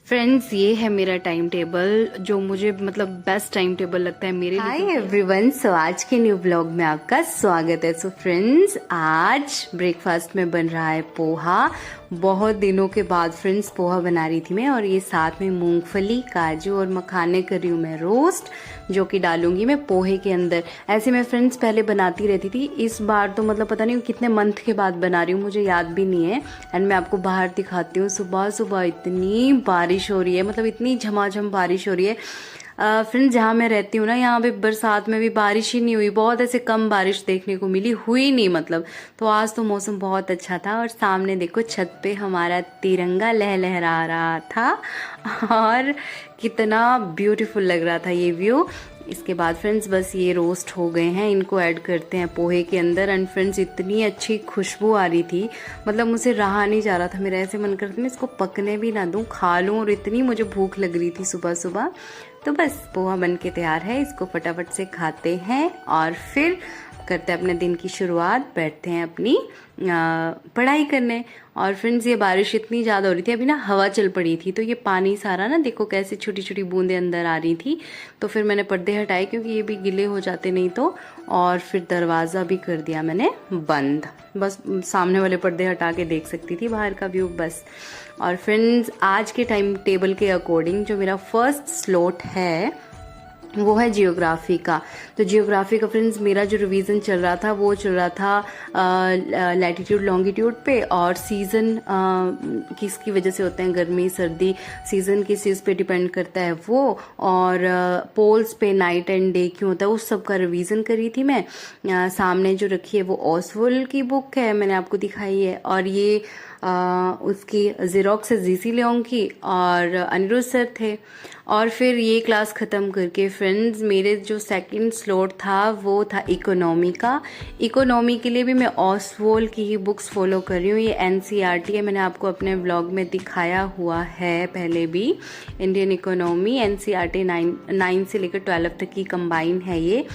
Friends, ये है मेरा टाइम टेबल जो मुझे मतलब बेस्ट टाइम टेबल लगता है मेरे लिए। हाय एवरीवन, सो आज के न्यू ब्लॉग में आपका स्वागत है। सो फ्रेंड्स, आज ब्रेकफास्ट में बन रहा है पोहा। बहुत दिनों के बाद फ्रेंड्स पोहा बना रही थी मैं, और ये साथ में मूंगफली, काजू और मखाने कर रही हूँ मैं रोस्ट, जो कि डालूंगी मैं पोहे के अंदर। ऐसे मैं फ्रेंड्स पहले बनाती रहती थी, इस बार तो मतलब पता नहीं कितने मंथ के बाद बना रही हूँ, मुझे याद भी नहीं है। एंड मैं आपको बाहर दिखाती हूँ। सुबह सुबह इतनी बारिश हो रही है, मतलब इतनी झमाझम बारिश हो रही है। फ्रेंड्स, जहाँ मैं रहती हूँ ना, यहाँ पे बरसात में भी बारिश ही नहीं हुई, बहुत ऐसे कम बारिश देखने को मिली, हुई नहीं मतलब। तो आज तो मौसम बहुत अच्छा था, और सामने देखो छत पे हमारा तिरंगा लहलहा रहा था, और कितना ब्यूटीफुल लग रहा था ये व्यू। इसके बाद फ्रेंड्स बस ये रोस्ट हो गए हैं, इनको ऐड करते हैं पोहे के अंदर। एंड फ्रेंड्स, इतनी अच्छी खुशबू आ रही थी, मतलब मुझे रहा नहीं जा रहा था, मेरा ऐसे मन करता मैं इसको पकने भी ना दूं, खा लूं। और इतनी मुझे भूख लग रही थी सुबह सुबह। तो बस पोहा बन के तैयार है, इसको फटाफट से खाते हैं और फिर करते हैं अपने दिन की शुरुआत, बैठते हैं अपनी पढ़ाई करने। और फ्रेंड्स, ये बारिश इतनी ज़्यादा हो रही थी, अभी ना हवा चल पड़ी थी, तो ये पानी सारा ना देखो कैसे छोटी छोटी बूंदें अंदर आ रही थी। तो फिर मैंने पर्दे हटाए, क्योंकि ये भी गिले हो जाते नहीं तो। और फिर दरवाज़ा भी कर दिया मैंने बंद, बस सामने वाले पर्दे हटा के देख सकती थी बाहर का व्यू बस। और फ्रेंड्स, आज के टाइम टेबल के अकॉर्डिंग जो मेरा फर्स्ट स्लॉट है वो है जियोग्राफी का। तो जियोग्राफी का फ्रेंड्स मेरा जो रिवीजन चल रहा था वो चल रहा था लैटिट्यूड लॉन्गिट्यूड पे, और सीज़न किसकी वजह से होते हैं, गर्मी सर्दी, सीज़न किस चीज़ पे डिपेंड करता है वो, और पोल्स पे नाइट एंड डे क्यों होता है, उस सब का रिवीजन करी थी मैं। सामने जो रखी है वो ऑसवोल्ड की बुक है, मैंने आपको दिखाई है, और ये उसकी जीरोक्स है जीसी लियोंग की, और अनिरुद्ध सर थे। और फिर ये क्लास ख़त्म करके फ्रेंड्स मेरे जो सेकंड स्लॉट था वो था इकोनॉमी का। इकोनॉमी के लिए भी मैं ऑसवोल्ड की ही बुक्स फॉलो कर रही हूँ। ये एनसीईआरटी है, मैंने आपको अपने व्लॉग में दिखाया हुआ है पहले भी। इंडियन इकोनॉमी एनसीईआरटी 9 से लेकर 12 तक की कंबाइन है ये,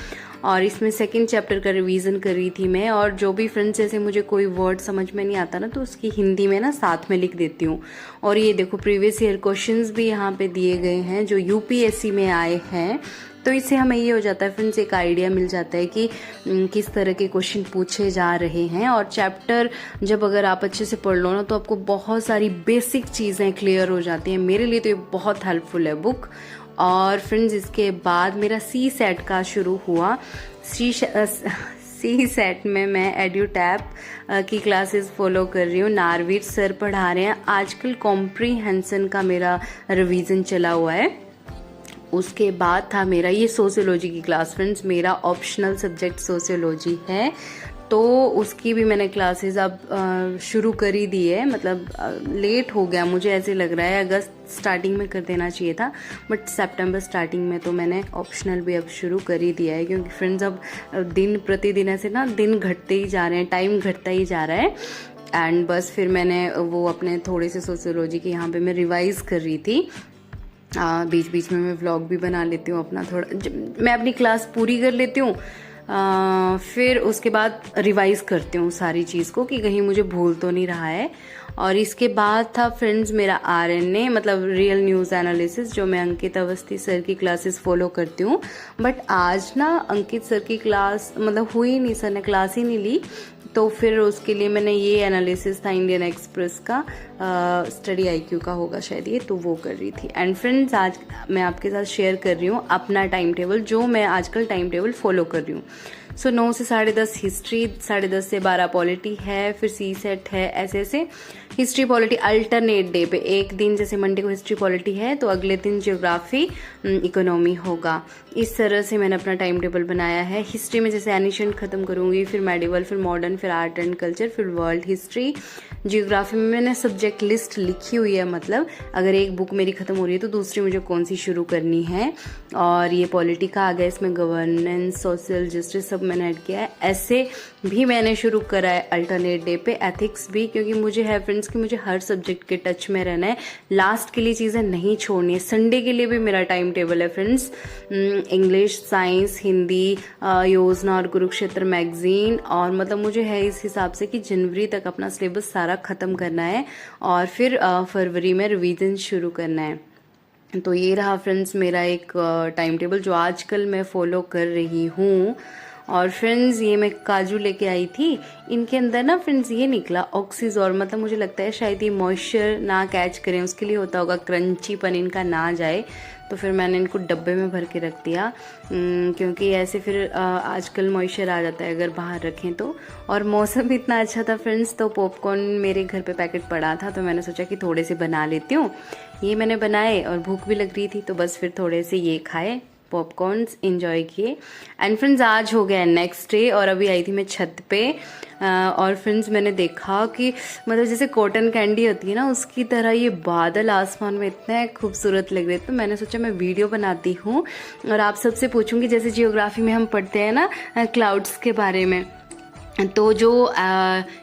और इसमें सेकंड चैप्टर का रिवीजन कर रही थी मैं। और जो भी फ्रेंड्स जैसे मुझे कोई वर्ड समझ में नहीं आता ना, तो उसकी हिंदी में ना साथ में लिख देती हूँ। और ये देखो प्रीवियस ईयर क्वेश्चंस भी यहाँ पे दिए गए हैं जो यूपीएससी में आए हैं। तो इससे हमें ये हो जाता है फ्रेंड्स, एक आइडिया मिल जाता है कि किस तरह के क्वेश्चन पूछे जा रहे हैं। और चैप्टर जब अगर आप अच्छे से पढ़ लो ना, तो आपको बहुत सारी बेसिक चीज़ें क्लियर हो जाती हैं। मेरे लिए तो ये बहुत हेल्पफुल है बुक। और फ्रेंड्स, इसके बाद मेरा सी सेट का शुरू हुआ। सी सेट में मैं एड्यूटैप की क्लासेस फॉलो कर रही हूँ, नारवीर सर पढ़ा रहे हैं। आजकल कॉम्प्रीहेंशन का मेरा रिवीजन चला हुआ है। उसके बाद था मेरा ये सोशियोलॉजी की क्लास। फ्रेंड्स, मेरा ऑप्शनल सब्जेक्ट सोशियोलॉजी है, तो उसकी भी मैंने क्लासेस अब शुरू कर ही दी है। मतलब लेट हो गया, मुझे ऐसे लग रहा है अगस्त स्टार्टिंग में कर देना चाहिए था, बट सितंबर स्टार्टिंग में तो मैंने ऑप्शनल भी अब शुरू कर ही दिया है। क्योंकि फ्रेंड्स अब दिन प्रतिदिन ऐसे ना दिन घटते ही जा रहे हैं, टाइम घटता ही जा रहा है। एंड बस फिर मैंने वो अपने थोड़े से सोशियोलॉजी के यहाँ पे मैं रिवाइज कर रही थी। बीच बीच में मैं व्लॉग भी बना लेती हूँ अपना, थोड़ा मैं अपनी क्लास पूरी कर लेती हूँ, फिर उसके बाद रिवाइज करती हूँ सारी चीज़ को कि कहीं मुझे भूल तो नहीं रहा है। और इसके बाद था फ्रेंड्स मेरा आरएनए, मतलब रियल न्यूज़ एनालिसिस, जो मैं अंकित अवस्थी सर की क्लासेस फॉलो करती हूँ। बट आज ना अंकित सर की क्लास मतलब हुई नहीं, सर ने क्लास ही नहीं ली, तो फिर उसके लिए मैंने ये एनालिसिस था इंडियन एक्सप्रेस का, स्टडी आईक्यू का होगा शायद ये, तो वो कर रही थी। एंड फ्रेंड्स, आज मैं आपके साथ शेयर कर रही हूँ अपना टाइम टेबल, जो मैं आजकल टाइम टेबल फॉलो कर रही हूँ। सो 9 से 10:30 हिस्ट्री, 10:30 से 12 पॉलिटी है, फिर सी सेट है, ऐसे ऐसे हिस्ट्री पॉलिटी अल्टरनेट डे पे। एक दिन जैसे मंडे को हिस्ट्री पॉलिटी है, तो अगले दिन जियोग्राफी इकोनॉमी होगा। इस तरह से मैंने अपना टाइम टेबल बनाया है। हिस्ट्री में जैसे एनिशिएंट खत्म करूंगी, फिर मेडिवल, फिर मॉडर्न, फिर आर्ट एंड कल्चर, फिर वर्ल्ड हिस्ट्री। जियोग्राफी में मैंने सब्जेक्ट लिस्ट लिखी हुई है, मतलब अगर एक बुक मेरी खत्म हो रही है तो दूसरी मुझे कौन सी शुरू करनी है। और ये पॉलिटी का आ गया, इसमें गवर्नेंस, सोशल जस्टिस सब मैंने ऐड किया है। ऐसे भी मैंने शुरू करा है अल्टरनेट डे पे, एथिक्स भी, क्योंकि मुझे है फ्रेंड्स कि मुझे हर सब्जेक्ट के टच में रहना है, लास्ट के लिए चीज़ें नहीं छोड़नी है। संडे के लिए भी मेरा टाइम टेबल है फ्रेंड्स, इंग्लिश, साइंस, हिंदी, योजना और कुरुक्षेत्र मैगजीन, और मतलब मुझे है इस हिसाब से कि जनवरी तक अपना सिलेबस सारा ख़त्म करना है और फिर फरवरी में रिवीजन शुरू करना है। तो ये रहा फ्रेंड्स मेरा एक टाइम टेबल जो आजकल मैं फॉलो कर रही हूँ। और फ्रेंड्स ये मैं काजू लेके आई थी, इनके अंदर ना फ्रेंड्स ये निकला ऑक्सीज, और मतलब मुझे लगता है शायद ये मॉइस्चर ना कैच करें उसके लिए होता होगा, क्रंचीपन इनका ना जाए, तो फिर मैंने इनको डब्बे में भर के रख दिया, क्योंकि ऐसे फिर आजकल मॉइस्चर आ जाता है अगर बाहर रखें तो। और मौसम भी इतना अच्छा था फ्रेंड्स, तो पॉपकॉर्न मेरे घर पे पैकेट पड़ा था, तो मैंने सोचा कि थोड़े से बना लेती हूँ। ये मैंने बनाए और भूख भी लग रही थी, तो बस फिर थोड़े से ये खाए, पॉपकॉर्न्स इंजॉय किए। एंड फ्रेंड्स आज हो गया नेक्स्ट डे, और अभी आई थी मैं छत पे, और फ्रेंड्स मैंने देखा कि मतलब जैसे कॉटन कैंडी होती है ना, उसकी तरह ये बादल आसमान में इतने खूबसूरत लग रहे थे। तो मैंने सोचा मैं वीडियो बनाती हूँ और आप सबसे पूछूंगी, जैसे जियोग्राफी में हम पढ़ते हैं ना क्लाउड्स के बारे में, तो जो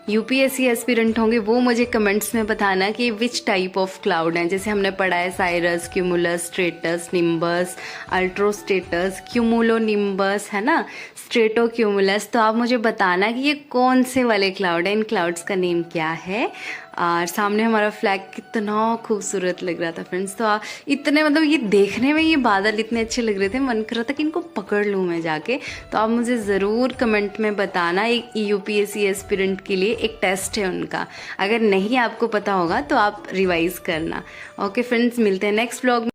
यूपीएससी एस्पिरेंट होंगे वो मुझे कमेंट्स में बताना कि विच टाइप ऑफ क्लाउड हैं। जैसे हमने पढ़ा है cirrus, cumulus, stratus, nimbus, altostratus, cumulonimbus, है ना, स्ट्रेटो क्यूमुलस। तो आप मुझे बताना कि ये कौन से वाले क्लाउड हैं, इन क्लाउड्स का नेम क्या है। और सामने हमारा फ्लैग कितना खूबसूरत लग रहा था फ्रेंड्स। तो इतने मतलब ये देखने में ये बादल इतने अच्छे लग रहे थे, मन कर रहा था कि इनको पकड़ लूँ मैं जाके। तो आप मुझे ज़रूर कमेंट में बताना, एक यूपीएससी एस्पिरेंट के लिए एक टेस्ट है उनका, अगर नहीं आपको पता होगा तो आप रिवाइज़ करना। ओके फ्रेंड्स, मिलते हैं नेक्स्ट व्लॉग में।